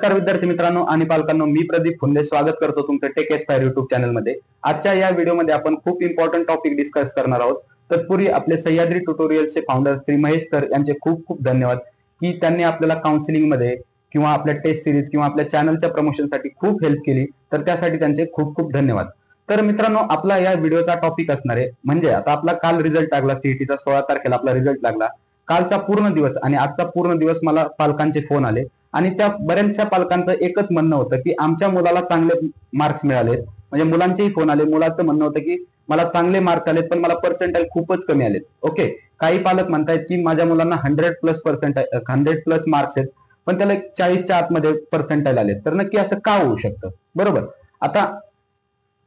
नमस्कार विद्यार्थी मित्रांनो आणि पालकांनो, मी प्रदीप फुंदे स्वागत करतो तुमचं टेक एस्पायर युट्यूब चॅनलमध्ये। आजच्या या व्हिडिओमध्ये आपण खूप इम्पॉर्टंट टॉपिक डिस्कस करणार आहोत। तत्पूर्वी आपले सह्याद्री ट्युटोरियल्सचे फाउंडर श्री महेश सर यांचे खूप खूप धन्यवाद की त्यांनी आपल्याला काउन्सिलिंग मध्ये किंवा आपल्या टेस्ट सिरीज किंवा आपल्या चॅनलच्या प्रमोशनसाठी खूप हेल्प केली, तर त्यासाठी त्यांचे खूप खूप धन्यवाद। तर मित्रांनो, आपला या व्हिडिओचा टॉपिक असणार आहे म्हणजे आता आपला काल रिझल्ट लागला, सीईटीचा 16 तारखेला आपला रिझल्ट लागला। कालचा पूर्ण दिवस आणि आजचा पूर्ण दिवस मला पालकांचे फोन आले आणि त्या बऱ्याचशा पालकांचं एकच म्हणणं होतं की आमच्या मुलाला चांगले मार्क्स मिळालेत। म्हणजे मुलांचेही फोन आले, मुलाचं म्हणणं होतं की मला चांगले मार्क्स आलेत पण मला पर्सेंटाइल खूपच कमी आलेत। ओके, काही पालक म्हणतायत की माझ्या मुलांना 100 प्लस मार्क्स आहेत पण त्याला 40च्या आतमध्ये पर्सेंटाइल आलेत। तर नक्की असं का होऊ शकतं? बरोबर, आता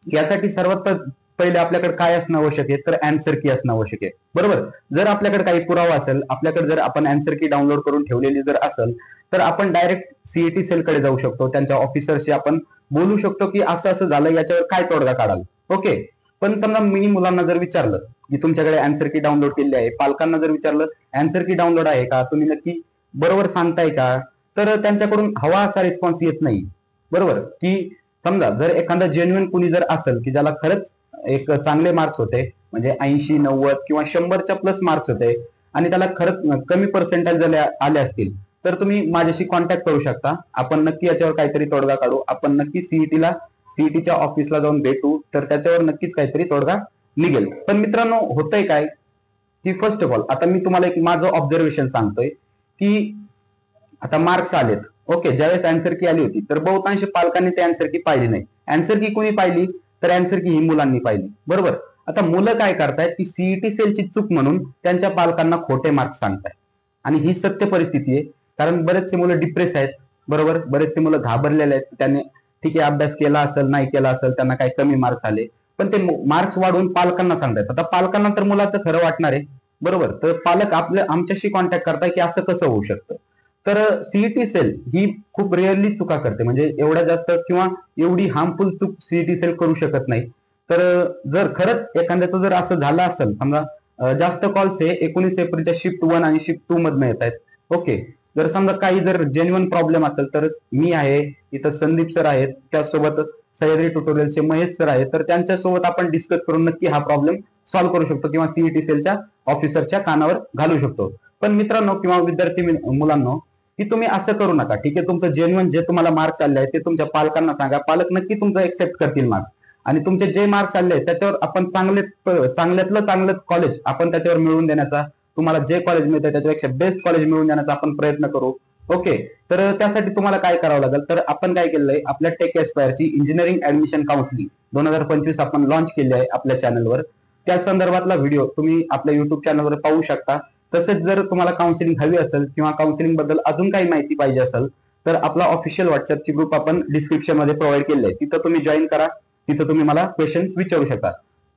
यासाठी सर्वात पहिले आपल्याकडे काय असणं आवश्यक आहे, तर अँसर की असणं आवश्यक आहे। बरोबर, जर आपल्याकडे काही पुरावा असेल, आपल्याकडे जर आपण अँसर की डाउनलोड करून ठेवलेली जर असेल तर आपण डायरेक्ट सीईटी सेल कडे जाऊ शकतो, त्यांच्या ऑफिसरशी आपण बोलू शकतो की असं असं झालं, याच्यावर काय तोडगा काढाल। ओके, पण समजा मी मुलांना जर विचारलं की तुमच्याकडे अँसर की डाउनलोड केली आहे, पालकांना जर विचारलं अँसर की डाउनलोड आहे का, तुम्ही नक्की बरोबर सांगताय का, तर त्यांच्याकडून हवा असा रिस्पॉन्स येत नाही। बरोबर, की समजा जर एखादा जेन्युइन कुणी जर असेल की ज्याला खरंच एक चांगले मार्क्स होते म्हणजे 80, 90 किंवा 100च्या प्लस मार्क्स होते आणि त्याला खरंच कमी पर्सेंटाइल झाले आले असतील, तर तुम्ही माझ्याशी कॉन्टॅक्ट करू शकता। आपण नक्की याच्यावर काहीतरी तोडगा काढू, आपण नक्की सीईटीच्या ऑफिसला जाऊन भेटू, तर त्याच्यावर नक्कीच काहीतरी तोडगा निघेल। पण मित्रांनो, होतंय काय की फर्स्ट ऑफ ऑल आता मी तुम्हाला एक माझं ऑब्झर्वेशन सांगतोय की आता मार्क्स आलेत। ओके, ज्यावेळेस अँसर की आली होती तर बहुतांश पालकांनी ते अँसर की पाहिली नाही। अँसर की कोणी पाहिली, तर अँसर की ही मुलांनी पाहिली। बरोबर, आता मुलं काय करतायत की सीईटी सेलची चूक म्हणून त्यांच्या पालकांना खोटे मार्क्स सांगतायत आणि ही सत्य परिस्थिती आहे। कारण बरेचसे मुलं डिप्रेस आहेत, बरोबर, बरेचसे मुलं घाबरलेले आहेत, त्यांनी ठीक आहे अभ्यास केला असेल, नाही केला असेल, त्यांना काही कमी मार्क्स आले, पण ते मार्क्स वाढवून पालकांना सांगतायत। आता पालकांना तर मुलाचं खरं वाटणार आहे, बरोबर, तर पालक आमच्याशी कॉन्टॅक्ट करताय की असं कसं होऊ शकतं। तर सीईटी सेल ही खूप रेअरली चुका करते, म्हणजे एवढ्या जास्त किंवा एवढी हार्मफुल चूक सीईटी सेल करू शकत नाही। तर जर खरंच एखाद्याचं जर असं झालं असेल, समजा जास्त कॉल्स हे 19 एप्रिलच्या शिफ्ट 1 आणि शिफ्ट 2 मधनं येत आहेत। ओके, जर समजा काही जर जेन्युइन प्रॉब्लेम असेल तर मी आहे इथं, संदीप सर आहेत, त्यासोबत सह्याद्री ट्युटोरियलचे महेश सर आहेत, तर त्यांच्यासोबत आपण डिस्कस करून नक्की हा प्रॉब्लेम सॉल्व्ह करू शकतो किंवा सीईटी सेलच्या ऑफिसरच्या कानावर घालू शकतो। पण मित्रांनो किंवा विद्यार्थी मुलांनो, की तुम्ही असं करू नका। ठीक आहे, तुमचं जेन्युइन जे तुम्हाला मार्क्स आले आहेत ते तुमच्या पालकांना सांगा, पालक नक्की तुमचं एक्सेप्ट करतील मार्क्स, आणि तुमचे जे मार्क्स आले आहेत त्याच्यावर आपण चांगल्यातलं चांगलं कॉलेज आपण त्याच्यावर मिळवून देण्याचा, तुम्हाला जे कॉलेज मिळतं त्याच्यापेक्षा बेस्ट कॉलेज मिळवून देण्याचा आपण प्रयत्न करू। ओके, तर त्यासाठी तुम्हाला काय करावं लागेल, तर आपण काय केलंय, आपल्या टेक एस्पायरची इंजिनिअरिंग ऍडमिशन काउन्सिलिंग 2025 आपण लॉन्च केली आहे आपल्या चॅनलवर। त्या संदर्भातला व्हिडिओ तुम्ही आपल्या युट्यूब चॅनलवर पाहू शकता। तसेच जर तुम्हाला काउन्सिलिंग हवी असेल किंवा काउन्सिलिंग बद्दल अजून काही माहिती पाहिजे असेल तर आपला ऑफिशियल व्हॉट्सअपची ग्रुप आपण डिस्क्रिप्शन मध्ये प्रोव्हाइड केले आहे, तिथं तुम्ही जॉईन करा, तिथं तुम्ही मला क्वेश्चन्स विचारू शकता।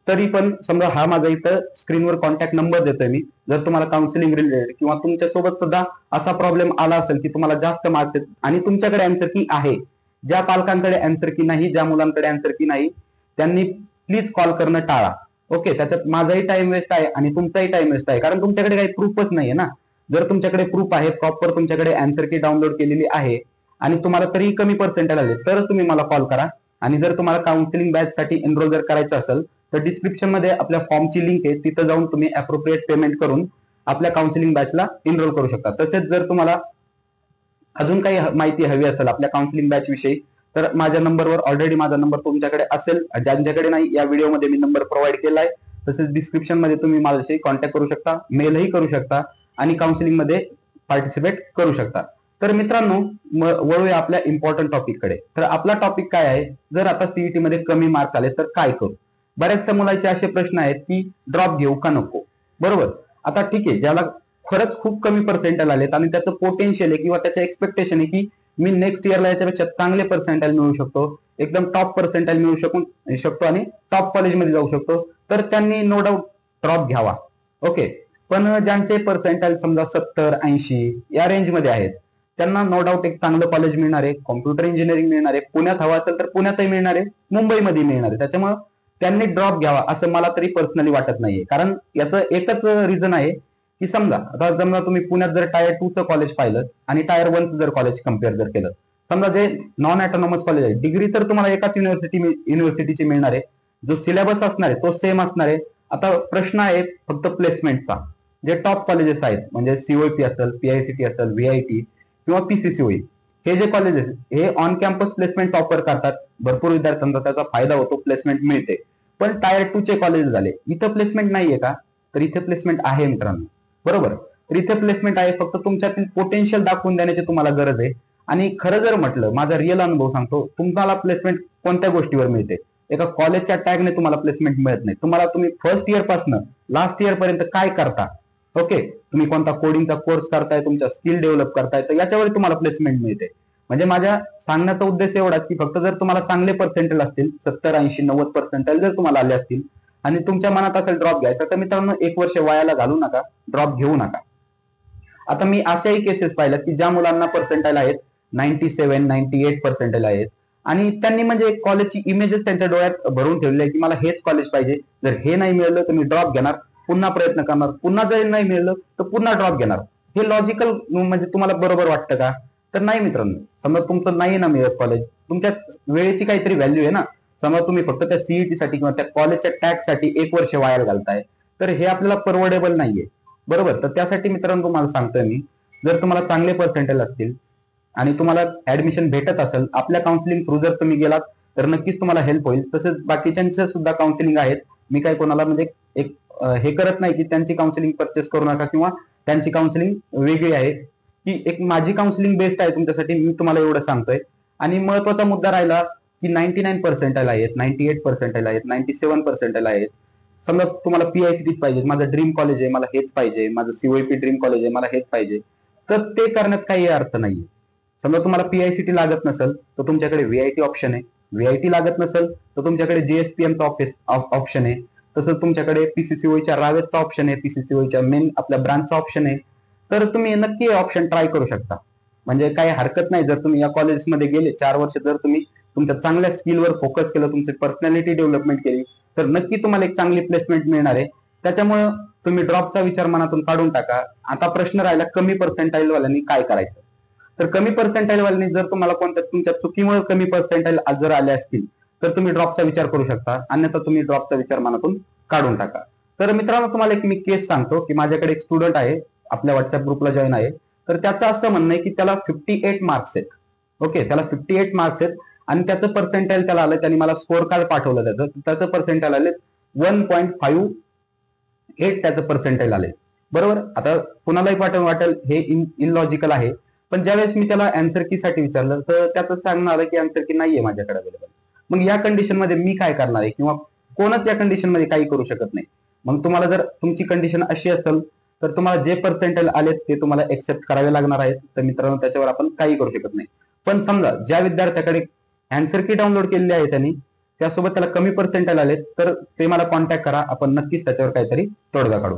तरी पण समजा हा माझा इथं स्क्रीनवर कॉन्टॅक्ट नंबर देतोय मी, जर तुम्हाला काउन्सिलिंग रिलेटेड किंवा तुमच्यासोबत सुद्धा असा प्रॉब्लेम आला असेल की तुम्हाला जास्त मार्क्स आहेत आणि तुमच्याकडे अँसर की आहे, ज्या पालकांकडे अँसर की नाही, ज्या मुलांकडे अँसर की नाही, त्यांनी प्लीज कॉल करणं टाळा। ओके, त्याच्यात माझाही टाइम वेस्ट आहे आणि तुमचाही टाइम वेस्ट आहे, कारण तुमच्याकडे काही प्रूफच नाहीये ना। जर तुमच्याकडे प्रूफ आहे, प्रॉपर तुमच्याकडे अँसर की डाउनलोड केलेली आहे आणि तुम्हाला तरी कमी पर्सेंटेज आले, तर तुम्ही मला कॉल करा। आणि जर तुम्हाला काउन्सिलिंग बॅच साठी एनरोल जर करायचं असेल तर डिस्क्रिप्शन मध्ये आपल्या फॉर्मची लिंक आहे, तिथं जाऊन तुम्ही अप्रोप्रिएट पेमेंट करून आपल्या काउन्सिलिंग बॅचला एनरोल करू शकता। तसेच जर तुम्हाला अजून काही माहिती हवी असेल आपल्या काउन्सिलिंग बॅच विषयी, तर माझ्या नंबरवर ऑलरेडी माझा नंबर तुमच्याकडे असेल, ज्यांच्याकडे नाही या व्हिडिओमध्ये मी नंबर प्रोव्हाइड केलाय। तसेच डिस्क्रिप्शन मध्ये तुम्ही माझ्याशी कॉन्टॅक्ट करू शकता, मेलही करू शकता आणि काउन्सिलिंग मध्ये पार्टिसिपेट करू शकता। तर मित्रांनो, वळूया आपल्या इम्पॉर्टंट टॉपिक कडे। तर आपला टॉपिक काय आहे, जर आता सीईटी मध्ये कमी मार्क्स आले तर काय करू। बऱ्याचशा मुलांचे असे प्रश्न आहेत की ड्रॉप घेऊ का नको। बरोबर, आता ठीक आहे, ज्याला खरंच खूप कमी पर्सेंटेज आलेत आणि त्याचं पोटेन्शियल आहे किंवा त्याचं एक्सपेक्टेशन आहे की मी नेक्स्ट इयरला याच्यापेक्षा चांगले पर्सेंटेज मिळवू शकतो, एकदम टॉप पर्सेंटेज मिळवू शकतो आणि टॉप कॉलेजमध्ये जाऊ शकतो, तर त्यांनी नो डाऊट ड्रॉप घ्यावा। ओके, पण ज्यांचे पर्सेंटेज समजा 70, 80 या रेंजमध्ये आहेत, त्यांना नो डाऊट एक चांगलं कॉलेज मिळणार आहे, कॉम्प्युटर इंजिनिअरिंग मिळणार आहे, पुण्यात हवं असेल तर पुण्यातही मिळणार आहे, मुंबईमध्ये मिळणार आहे, त्याच्यामुळे त्यांनी ड्रॉप घ्यावा असं मला तरी पर्सनली वाटत नाहीये। कारण याचं एकच रिझन आहे की समजा तुम्ही पुण्यात जर टायर 2 चं कॉलेज पाहिलं आणि टायर 1 चं जर कॉलेज कम्पेअर जर केलं, समजा जे नॉन ऑटोनॉमस कॉलेज आहे, डिग्री तर तुम्हाला एकाच युनिव्हर्सिटीची मिळणार आहे, जो सिलेबस असणार आहे तो सेम असणार आहे. आता प्रश्न आहे फक्त प्लेसमेंटचा. जे टॉप कॉलेजेस आहेत म्हणजे सीओपी असेल, पीआयसीटी असेल, व्हीआयटी किंवा पीसीसीओई, हे जे कॉलेजेस हे ऑन कॅम्पस प्लेसमेंट ऑफर करतात. भरपूर विद्यार्थ्यांना त्याचा फायदा होतो, प्लेसमेंट मिळते. पण टायर 2 चे कॉलेज झाले, इथं प्लेसमेंट नाहीये का? तर इथे प्लेसमेंट आहे मित्रांनो, बरोबर. तर इथे प्लेसमेंट आहे, फक्त तुमच्यातील पोटेन्शियल दाखवून देण्याची तुम्हाला गरज आहे. आणि खरं जर म्हटलं, माझा रिअल अनुभव सांगतो, तुम्हाला प्लेसमेंट कोणत्या गोष्टीवर मिळते? एका कॉलेजच्या टॅगने तुम्हाला प्लेसमेंट मिळत नाही. तुम्ही फर्स्ट इयर पासून लास्ट इयर पर्यंत काय करता, ओके, तुम्ही कोणता कोडिंगचा कोर्स करताय, तुमच्या स्किल डेव्हलप करताय, तर याच्यावर तुम्हाला प्लेसमेंट मिळते. म्हणजे माझ्या सांगण्याचा उद्देश एवढाच की फक्त जर तुम्हाला चांगले पर्सेंटेज असतील, 70, 80, 90 पर्सेंटेज जर तुम्हाला आले असतील आणि तुमच्या मनात असेल ड्रॉप घ्यायचा, तर मित्रांनो 1 वर्ष वायाला घालू नका, ड्रॉप घेऊ नका. आता मी अशाही केसेस पाहिल्यात की ज्या मुलांना पर्सेंटाईल आहेत 97, 98 पर्सेंटाईल आहेत आणि त्यांनी म्हणजे कॉलेजची इमेजेस त्यांच्या डोळ्यात भरून ठेवली आहे की मला हेच कॉलेज पाहिजे, जर हे नाही मिळालं तर मी ड्रॉप घेणार, पुन्हा प्रयत्न करणार, पुन्हा जर नाही मिळालं तर पुन्हा ड्रॉप घेणार. हे लॉजिकल म्हणजे तुम्हाला बरोबर वाटतं का? तर नाही मित्रांनो. समजा तुमचं नाही ना मिळत कॉलेज, तुमच्या वेळेची काहीतरी व्हॅल्यू आहे ना. समजा तुम्ही फक्त त्या सीईटी साठी किंवा त्या कॉलेजच्या टॅगसाठी 1 वर्ष वाया घालताय, तर हे आपल्याला परवडेबल नाहीये, बरोबर. तर त्यासाठी मित्रांनो तुम्हाला सांगतोय मी, जर तुम्हाला चांगले पर्सेंटेज असतील आणि तुम्हाला ऍडमिशन भेटत असेल, आपल्या काउन्सिलिंग थ्रू जर तुम्ही गेलात तर नक्कीच तुम्हाला हेल्प होईल. तसंच बाकीच्यांचे सुद्धा काउन्सिलिंग आहेत. मी काय कोणाला म्हणजे एक हे करत नाही की त्यांची काउन्सिलिंग परचेस करू नका किंवा त्यांची काउन्सिलिंग वेगळी आहे, की एक माझी काउन्सिलिंग बेस्ट आहे तुमच्यासाठी, मी तुम्हाला एवढं सांगतोय. आणि महत्वाचा मुद्दा राहिला की 99 पर्सेंटाईल आहेत, 98 पर्सेंटाईल आहेत, 97 पर्सेंटाईल आहेत. समजा तुम्हाला पीआयसीटीच पाहिजे, माझं ड्रीम कॉलेज आहे, मला हेच पाहिजे, माझं सीओपी ड्रीम कॉलेज आहे, मला हेच पाहिजे, तर ते करण्यात काही अर्थ नाहीये. समजा तुम्हाला पीआयसीटी लागत नसेल तर तुमच्याकडे व्हीआयटी ऑप्शन आहे, व्हीआयटी लागत नसेल तर तुमच्याकडे जेएसपीएमचा ऑप्शन आहे, तसंच तुमच्याकडे पीसीसीओच्या रावेतचा ऑप्शन आहे, पीसीसीओच्या मेन आपल्या ब्रांचचा ऑप्शन आहे. तर तुम्ही नक्की ऑप्शन ट्राय करू शकता. म्हणजे काही हरकत नाही, जर तुम्ही या कॉलेजमध्ये गेले 4 वर्ष, जर तुम्ही तुमच्या चांगल्या स्किलवर फोकस केलं, तुमची पर्सनॅलिटी डेव्हलपमेंट केली, तर नक्की तुम्हाला एक चांगली प्लेसमेंट मिळणार आहे. त्याच्यामुळे तुम्ही ड्रॉपचा विचार मनातून काढून टाका. आता प्रश्न राहिला कमी पर्सेंटाईल वाल्यांनी काय करायचं. तर कमी पर्सेंटाईल वाल्यांनी जर तुम्हाला कोणत्या तुमच्या चुकीमुळे कमी पर्सेंटाईल जर आले असतील तर तुम्ही ड्रॉपचा विचार करू शकता, अन्यथा तुम्ही ड्रॉपचा विचार मनातून काढून टाका. तर मित्रांनो तुम्हाला एक मी केस सांगतो की माझ्याकडे एक स्टुडंट आहे, आपल्या व्हॉट्सअप ग्रुपला जॉईन आहे. तर त्याचं असं म्हणणं आहे की त्याला 58 मार्क्स आहेत, ओके, त्याला 58 मार्क्स आहेत आणि त्याचं पर्सेंटाईल त्याला आलं, त्यांनी मला स्कोर कार्ड पाठवलं, त्याचं पर्सेंटाईल आले 1.58 त्याचं पर्सेंटाईल आले, बरोबर. आता कुणालाही वाटेल हे इनलॉजिकल आहे, पण ज्यावेळेस मी त्याला अँसर की साठी विचारलं तर त्याचं सांगणं आलं की अँसर की नाहीये माझ्याकडे अवेलेबल. मग या कंडिशन मध्ये मी काय करणार आहे किंवा कोणच या कंडिशन मध्ये काही करू शकत नाही. मग तुम्हाला जर तुमची कंडिशन अशी असेल तर तुम्हाला जे पर्सेंटाईल आलेत ते तुम्हाला एक्सेप्ट करावे लागणार आहेत. तर मित्रांनो त्याच्यावर आपण काही करू शकत नाही. पण समजा ज्या विद्यार्थ्याकडे अँसर की डाउनलोड केलेली आहे त्यांनी, त्यासोबत त्याला कमी पर्सेंटाईल आलेत, तर ते मला कॉन्टॅक्ट करा, आपण नक्कीच त्याच्यावर काहीतरी तोडगा काढू.